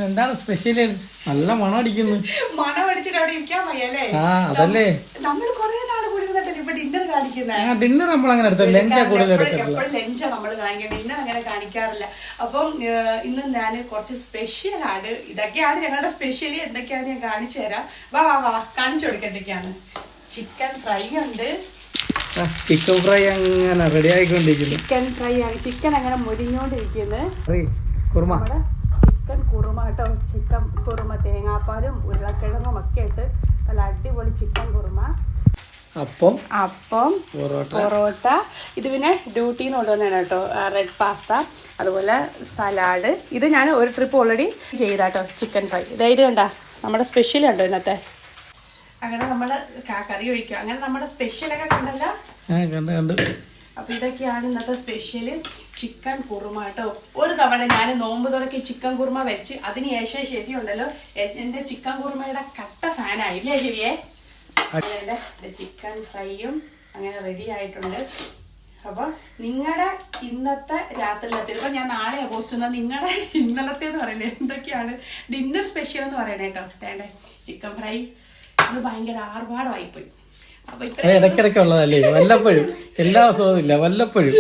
എന്താണ് സ്പെഷ്യല്? നല്ല മണം അടിക്കുന്നു. മണം അടിച്ചിട്ട് അവിടെ ഇരിക്കാൻ വയ്യല്ലേ? അതല്ലേ നമ്മൾ കൊറേ നാള് കൂടി ഇപ്പൊ ഡിന്നർ കാണിക്കുന്നത്. ഡിന്നർ നമ്മൾ അങ്ങനെ എടുത്തില്ല, ലഞ്ചാ കൂടുതൽ എടുത്തിട്ടുള്ളത്. എപ്പോഴും ലഞ്ചാ നമ്മൾ കാണിക്കുന്നത്, ഡിന്നർ അങ്ങനെ കാണിക്കാറില്ല. അപ്പം ഇന്ന് ഞാൻ കുറച്ച് സ്പെഷ്യലാണ്. ഇതൊക്കെയാണ് ഞങ്ങളുടെ സ്പെഷ്യലി. എന്തൊക്കെയാണ് ഞാൻ കാണിച്ചു തരാം. വാ വാ വാ കാണിച്ചു കൊടുക്ക. എന്തൊക്കെയാണ്? ചിക്കൻ ഫ്രൈ ഉണ്ട്. ചിക്കൻ ഫ്രൈ അങ്ങനെ റെഡി ആയിക്കൊണ്ടിരിക്കുന്നു. ചിക്കൻ ഫ്രൈ ആണ്. ചിക്കൻ അങ്ങനെ മുരിഞ്ഞോണ്ടിരിക്കുന്നത്. ചിക്കൻ കുറുമ കേട്ടോ. ചിക്കൻ കുറുമ തേങ്ങാപ്പാലും ഉരുളക്കിഴങ്ങും ഒക്കെ ഇട്ട് നല്ല അടിപൊളി ചിക്കൻ കുറുമ. അപ്പം പൊറോട്ട. ഇത് പിന്നെ ഡ്യൂട്ടിയിൽ നിന്ന് കൊണ്ടുവന്നതാണ് കേട്ടോ. റെഡ് പാസ്ത, അതുപോലെ സലാഡ്. ഇത് ഞാൻ ഒരു ട്രിപ്പ് ഓൾറെഡി ചെയ്താട്ടോ. ചിക്കൻ ഫ്രൈ ഇതായിട്ട് കണ്ട നമ്മുടെ സ്പെഷ്യൽ കണ്ടോ ഇന്നത്തെ. അങ്ങനെ നമ്മൾ കറി ഒഴിക്കുക. അങ്ങനെ നമ്മുടെ സ്പെഷ്യലൊക്കെ കണ്ടല്ലോ. കണ്ട്. അപ്പൊ ഇതൊക്കെയാണ് ഇന്നത്തെ സ്പെഷ്യല്. ചിക്കൻ കുറുമ കേട്ടോ. ഒരു തവണ ഞാൻ നോമ്പ് തുറക്കി ചിക്കൻ കുറുമ വെച്ച് അതിന് ശേഷം ശരിയുണ്ടല്ലോ എന്റെ ചിക്കൻ കുറുമയുടെ കട്ട ഫാനായില്ലേ ശരിയേ. അങ്ങനെ ചിക്കൻ ഫ്രൈയും അങ്ങനെ റെഡി ആയിട്ടുണ്ട്. അപ്പൊ നിങ്ങളുടെ ഇന്നത്തെ രാത്രിയിലത്തെ, ഇപ്പൊ ഞാൻ നാളെ പോസ്റ്റ് ചെയ്യുന്നത്, നിങ്ങളുടെ ഇന്നലത്തെ എന്ന് പറയില്ലേ എന്തൊക്കെയാണ് ഡിന്നർ സ്പെഷ്യൽ എന്ന് പറയണേ കേട്ടോ. വേണ്ടേ ചിക്കൻ ഫ്രൈ അത് ഭയങ്കര ആർഭാടമായിപ്പോയി. ഇടയ്ക്കിടയ്ക്ക് ഉള്ളതല്ലേ, വല്ലപ്പോഴും എല്ലാ ദിവസവും ഇല്ല, വല്ലപ്പോഴും.